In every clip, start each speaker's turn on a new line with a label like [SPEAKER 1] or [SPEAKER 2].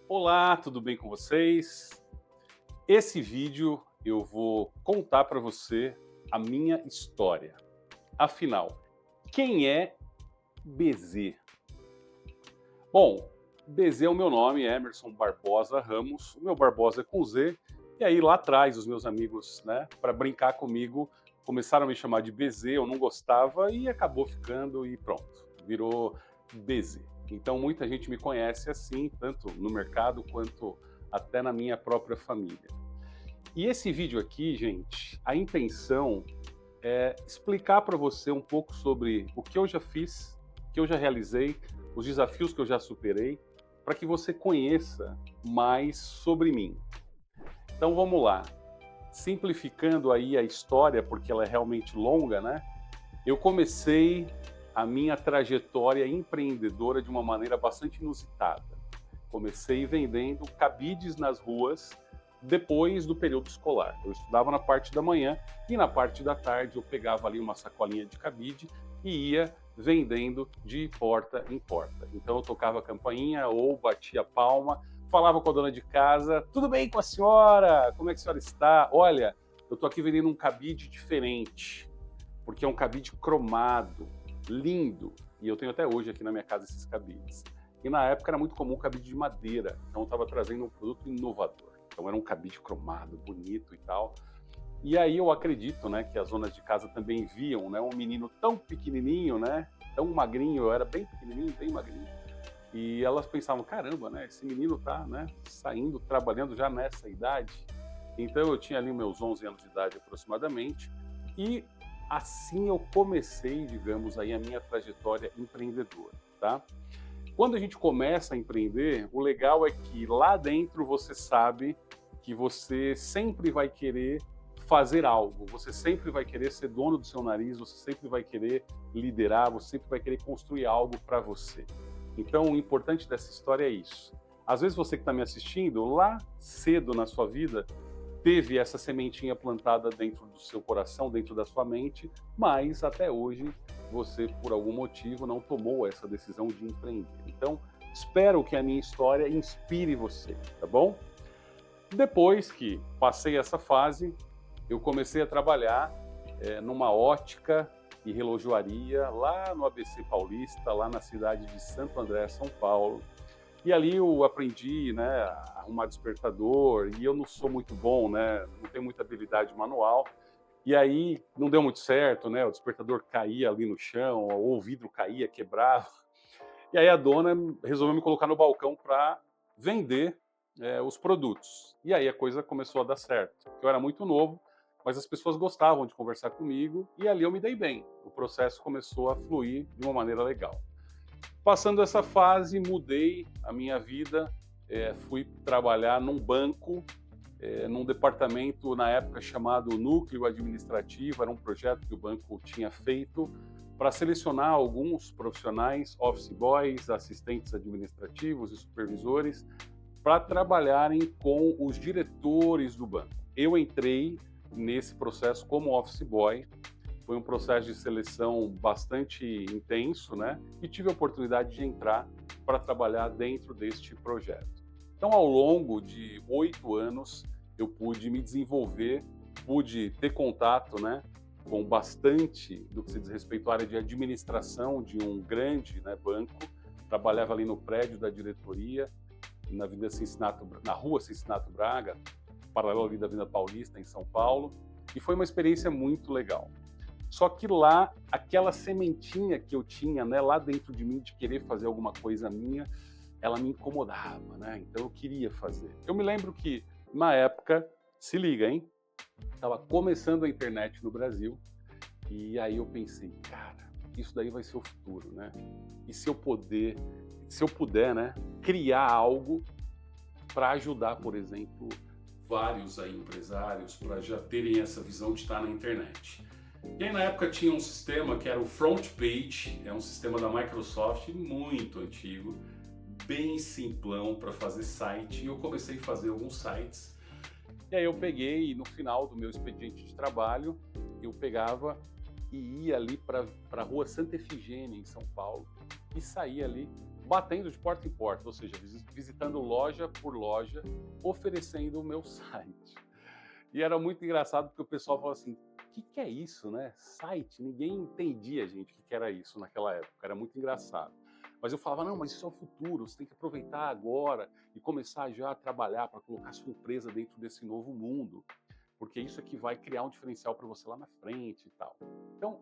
[SPEAKER 1] Olá, tudo bem com vocês? Esse vídeo eu vou contar para você a minha história. Afinal, quem é BZ? Bom, BZ é o meu nome, Emerson Barbosa Ramos. O meu Barbosa é com Z. E aí lá atrás os meus amigos, né, para brincar comigo, começaram a me chamar de BZ, eu não gostava e acabou ficando e pronto, virou BZ. Então muita gente me conhece assim, tanto no mercado quanto até na minha própria família. E esse vídeo aqui, gente, a intenção é explicar para você um pouco sobre o que eu já fiz, o que eu já realizei, os desafios que eu já superei, para que você conheça mais sobre mim. Então vamos lá. Simplificando aí a história, porque ela é realmente longa, né? Eu comecei a minha trajetória empreendedora de uma maneira bastante inusitada. Comecei vendendo cabides nas ruas depois do período escolar. Eu estudava na parte da manhã e na parte da tarde eu pegava ali uma sacolinha de cabide e ia vendendo de porta em porta. Então eu tocava a campainha ou batia palma, falava com a dona de casa: tudo bem com a senhora? Como é que a senhora está? Olha, eu estou aqui vendendo um cabide diferente, porque é um cabide cromado, lindo, e eu tenho até hoje aqui na minha casa esses cabides. E na época era muito comum o cabide de madeira, então eu estava trazendo um produto inovador. Então era um cabide cromado, bonito e tal. E aí eu acredito, né, que as donas de casa também viam, né, um menino tão pequenininho, né, tão magrinho, eu era bem pequenininho, bem magrinho. E elas pensavam, caramba, né, esse menino tá, né, saindo, trabalhando já nessa idade. Então eu tinha ali meus 11 anos de idade aproximadamente, e assim eu comecei, digamos, aí a minha trajetória empreendedora, tá? Quando a gente começa a empreender, o legal é que lá dentro você sabe que você sempre vai querer fazer algo, você sempre vai querer ser dono do seu nariz, você sempre vai querer liderar, você sempre vai querer construir algo para você. Então, o importante dessa história é isso. Às vezes você que está me assistindo, lá cedo na sua vida, teve essa sementinha plantada dentro do seu coração, dentro da sua mente, mas até hoje você, por algum motivo, não tomou essa decisão de empreender. Então, espero que a minha história inspire você, tá bom? Depois que passei essa fase, eu comecei a trabalhar numa ótica e relojoaria lá no ABC Paulista, lá na cidade de Santo André, São Paulo. E ali eu aprendi, né, a arrumar despertador, e eu não sou muito bom, né, não tenho muita habilidade manual. E aí não deu muito certo, né, o despertador caía ali no chão, ou o vidro caía, quebrava. E aí a dona resolveu me colocar no balcão para vender os produtos. E aí a coisa começou a dar certo. Eu era muito novo, mas as pessoas gostavam de conversar comigo e ali eu me dei bem. O processo começou a fluir de uma maneira legal. Passando essa fase, mudei a minha vida, fui trabalhar num banco, num departamento na época chamado Núcleo Administrativo, era um projeto que o banco tinha feito para selecionar alguns profissionais, office boys, assistentes administrativos e supervisores, para trabalharem com os diretores do banco. Eu entrei nesse processo como office boy. Foi um processo de seleção bastante intenso, né? E tive a oportunidade de entrar para trabalhar dentro deste projeto. Então, ao longo de 8 anos, eu pude me desenvolver, pude ter contato, né, com bastante do que se diz respeito à área de administração de um grande, né, banco. Trabalhava ali no prédio da diretoria, na rua Cincinato Braga, paralelo ali da Avenida Paulista, em São Paulo. E foi uma experiência muito legal. Só que lá, aquela sementinha que eu tinha, né, lá dentro de mim, de querer fazer alguma coisa minha, ela me incomodava, né? Então eu queria fazer. Eu me lembro que, na época, se liga, hein? Estava começando a internet no Brasil, e aí eu pensei, cara, isso daí vai ser o futuro, né? E se eu puder, né, criar algo para ajudar, por exemplo, vários aí empresários para já terem essa visão de estar na internet. E aí na época tinha um sistema que era o Front Page, é um sistema da Microsoft muito antigo, bem simplão para fazer site, e eu comecei a fazer alguns sites. E aí eu peguei, e no final do meu expediente de trabalho, eu pegava e ia ali para a rua Santa Efigênia, em São Paulo, e saía ali batendo de porta em porta, ou seja, visitando loja por loja, oferecendo o meu site. E era muito engraçado porque o pessoal falava assim, o que é isso, né? Site? Ninguém entendia, gente, o que era isso naquela época. Era muito engraçado. Mas eu falava, não, mas isso é o futuro, você tem que aproveitar agora e começar já a trabalhar para colocar sua empresa dentro desse novo mundo, porque isso é que vai criar um diferencial para você lá na frente e tal. Então,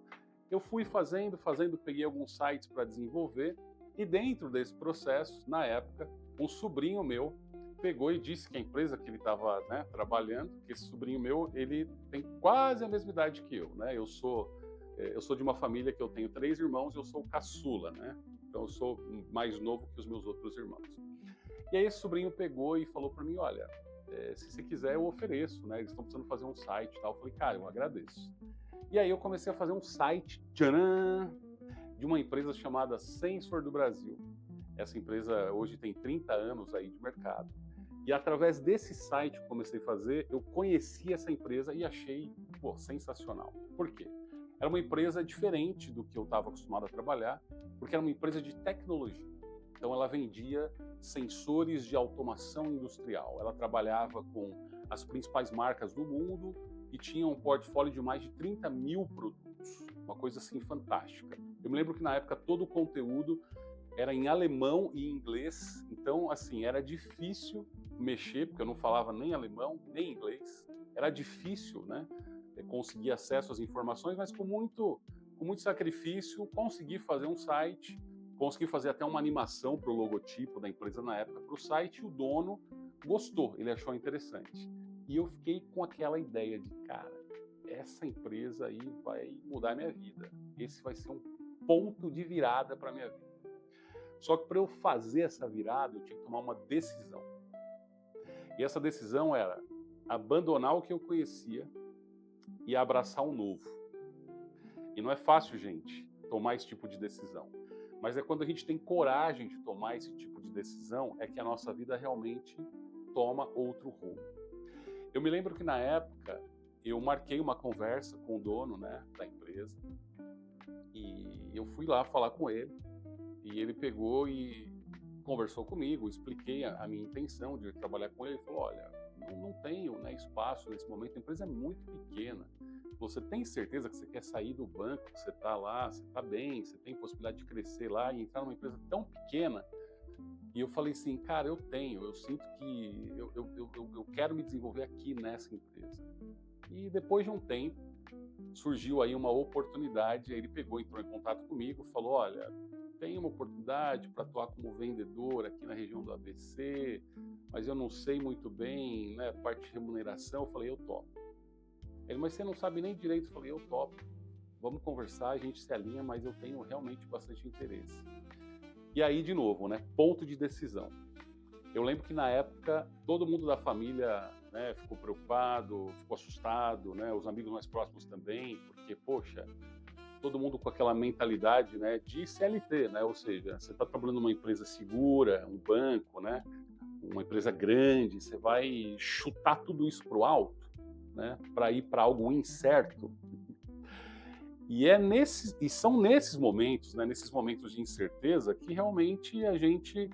[SPEAKER 1] eu fui fazendo, peguei alguns sites para desenvolver e dentro desse processo, na época, um sobrinho meu pegou e disse que a empresa que ele estava, né, trabalhando, que esse sobrinho meu, ele tem quase a mesma idade que eu, né? Eu sou de uma família que eu tenho 3 irmãos e eu sou o caçula, né? Então eu sou mais novo que os meus outros irmãos. E aí esse sobrinho pegou e falou para mim, olha, se você quiser eu ofereço, né? Eles estão precisando fazer um site e tal. Eu falei, cara, eu agradeço. E aí eu comecei a fazer um site, tcharam, de uma empresa chamada Sensor do Brasil. Essa empresa hoje tem 30 anos aí de mercado. E através desse site que eu comecei a fazer, eu conheci essa empresa e achei, sensacional. Por quê? Era uma empresa diferente do que eu estava acostumado a trabalhar, porque era uma empresa de tecnologia. Então ela vendia sensores de automação industrial. Ela trabalhava com as principais marcas do mundo e tinha um portfólio de mais de 30 mil produtos. Uma coisa assim fantástica. Eu me lembro que na época todo o conteúdo era em alemão e inglês, então assim, era difícil mexer, porque eu não falava nem alemão, nem inglês. Era difícil, né, conseguir acesso às informações, mas com muito sacrifício consegui fazer um site, consegui fazer até uma animação para o logotipo da empresa na época para o site, e o dono gostou, ele achou interessante. E eu fiquei com aquela ideia de, cara, essa empresa aí vai mudar a minha vida. Esse vai ser um ponto de virada para a minha vida. Só que para eu fazer essa virada, eu tinha que tomar uma decisão. E essa decisão era abandonar o que eu conhecia e abraçar o novo. E não é fácil, gente, tomar esse tipo de decisão. Mas é quando a gente tem coragem de tomar esse tipo de decisão, é que a nossa vida realmente toma outro rumo. Eu me lembro que na época, eu marquei uma conversa com o dono, né, da empresa, e eu fui lá falar com ele, e ele pegou e conversou comigo, expliquei a minha intenção de trabalhar com ele. Ele falou, olha, não tenho, né, espaço nesse momento, a empresa é muito pequena. Você tem certeza que você quer sair do banco, que você está lá, você está bem, você tem possibilidade de crescer lá e entrar numa empresa tão pequena? E eu falei assim, cara, eu sinto que eu quero me desenvolver aqui nessa empresa. E depois de um tempo, surgiu aí uma oportunidade, aí ele pegou, entrou em contato comigo, falou, olha, tem uma oportunidade para atuar como vendedor aqui na região do ABC, mas eu não sei muito bem, né, parte de remuneração. Eu falei, eu topo. Ele, mas você não sabe nem direito? Eu falei, eu topo. Vamos conversar, a gente se alinha, mas eu tenho realmente bastante interesse. E aí, de novo, né, ponto de decisão. Eu lembro que na época, todo mundo da família, né, ficou preocupado, ficou assustado, né, os amigos mais próximos também, porque, poxa, todo mundo com aquela mentalidade, né, de CLT, né, ou seja, você está trabalhando numa empresa segura, um banco, né, uma empresa grande, você vai chutar tudo isso para o alto, né, para ir para algo incerto. E são nesses momentos, né, nesses momentos de incerteza, que realmente a gente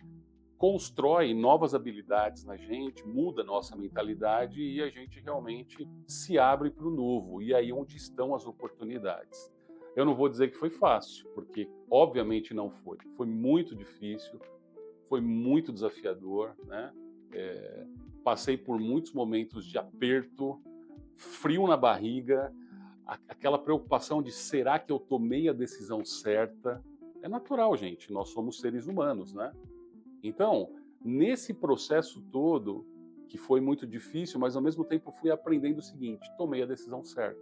[SPEAKER 1] constrói novas habilidades na gente, muda a nossa mentalidade e a gente realmente se abre para o novo. E aí onde estão as oportunidades? Eu não vou dizer que foi fácil, porque obviamente não foi. Foi muito difícil, foi muito desafiador, né? Passei por muitos momentos de aperto, frio na barriga, aquela preocupação de será que eu tomei a decisão certa? É natural, gente, nós somos seres humanos, né? Então, nesse processo todo, que foi muito difícil, mas ao mesmo tempo fui aprendendo o seguinte, tomei a decisão certa.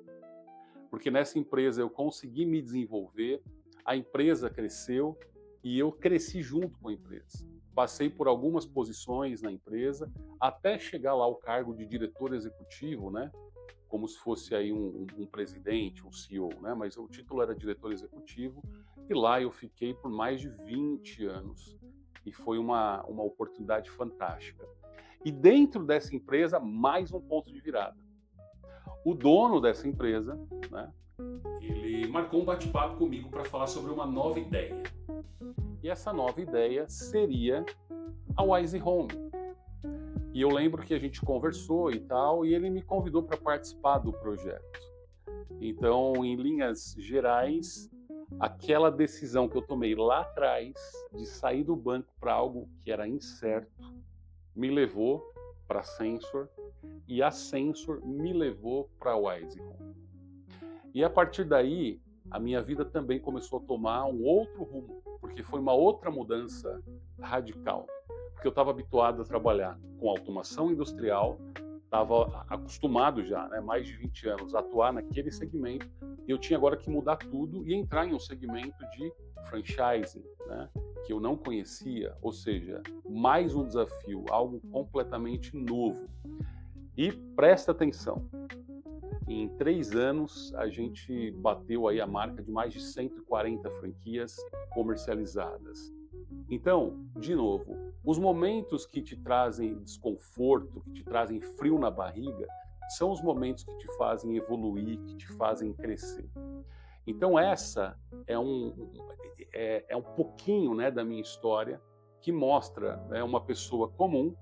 [SPEAKER 1] Porque nessa empresa eu consegui me desenvolver, a empresa cresceu e eu cresci junto com a empresa. Passei por algumas posições na empresa, até chegar lá ao cargo de diretor executivo, né? Como se fosse aí um presidente, um CEO, né? Mas o título era diretor executivo, e lá eu fiquei por mais de 20 anos. E foi uma oportunidade fantástica. E dentro dessa empresa, mais um ponto de virada. O dono dessa empresa, né, ele marcou um bate-papo comigo para falar sobre uma nova ideia. E essa nova ideia seria a Wise Home. E eu lembro que a gente conversou e tal, e ele me convidou para participar do projeto. Então, em linhas gerais, aquela decisão que eu tomei lá atrás de sair do banco para algo que era incerto me levou para a Sensor, e a Sensor me levou para a Wise Home. E a partir daí, a minha vida também começou a tomar um outro rumo, porque foi uma outra mudança radical. Porque eu estava habituado a trabalhar com automação industrial, estava acostumado já, né, mais de 20 anos, a atuar naquele segmento, e eu tinha agora que mudar tudo e entrar em um segmento de franchising, né, que eu não conhecia, ou seja, mais um desafio, algo completamente novo. E presta atenção, em 3 anos a gente bateu aí a marca de mais de 140 franquias comercializadas. Então, de novo, os momentos que te trazem desconforto, que te trazem frio na barriga, são os momentos que te fazem evoluir, que te fazem crescer. Então essa é um pouquinho, né, da minha história, que mostra, né, uma pessoa comum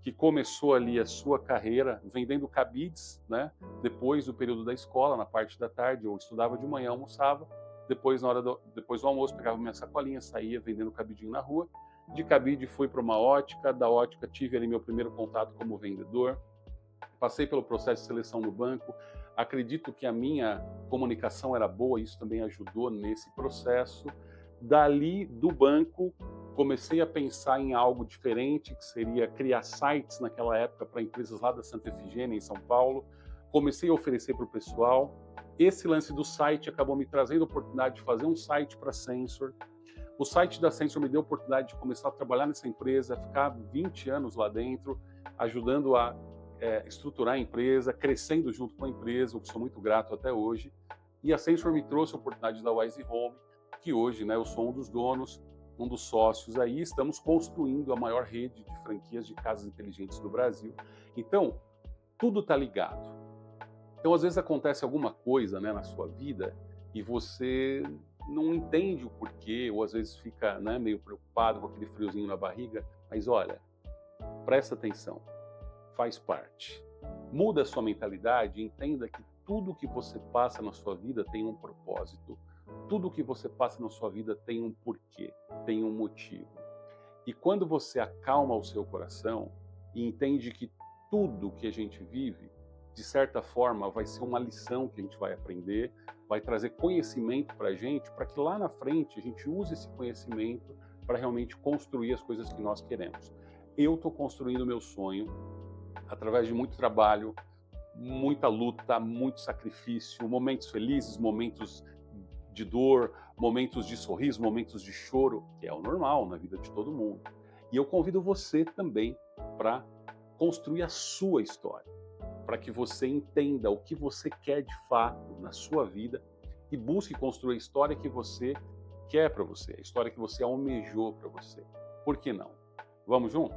[SPEAKER 1] que começou ali a sua carreira vendendo cabides, né, depois do período da escola, na parte da tarde. Eu estudava de manhã, almoçava, depois do almoço pegava minha sacolinha, saía vendendo cabidinho na rua. De cabide fui para uma ótica, da ótica tive ali meu primeiro contato como vendedor, passei pelo processo de seleção no banco. Acredito que a minha comunicação era boa, isso também ajudou nesse processo. Dali do banco, comecei a pensar em algo diferente, que seria criar sites naquela época para empresas lá da Santa Efigênia, em São Paulo. Comecei a oferecer para o pessoal. Esse lance do site acabou me trazendo a oportunidade de fazer um site para a Sensor. O site da Sensor me deu a oportunidade de começar a trabalhar nessa empresa, ficar 20 anos lá dentro, ajudando a estruturar a empresa, crescendo junto com a empresa, o que sou muito grato até hoje. E a Sensor me trouxe a oportunidade da Wise Home, que hoje, né, eu sou um dos donos, um dos sócios aí. Estamos construindo a maior rede de franquias de casas inteligentes do Brasil. Então, tudo está ligado. Então, às vezes acontece alguma coisa, né, na sua vida e você não entende o porquê, ou às vezes fica, né, meio preocupado com aquele friozinho na barriga. Mas olha, presta atenção, faz parte. Muda a sua mentalidade e entenda que tudo que você passa na sua vida tem um propósito. Tudo que você passa na sua vida tem um porquê, tem um motivo. E quando você acalma o seu coração e entende que tudo que a gente vive, de certa forma, vai ser uma lição que a gente vai aprender, vai trazer conhecimento para a gente, para que lá na frente a gente use esse conhecimento para realmente construir as coisas que nós queremos. Eu estou construindo o meu sonho através de muito trabalho, muita luta, muito sacrifício, momentos felizes, momentos de dor, momentos de sorriso, momentos de choro, que é o normal na vida de todo mundo. E eu convido você também para construir a sua história, para que você entenda o que você quer de fato na sua vida e busque construir a história que você quer para você, a história que você almejou para você. Por que não? Vamos junto?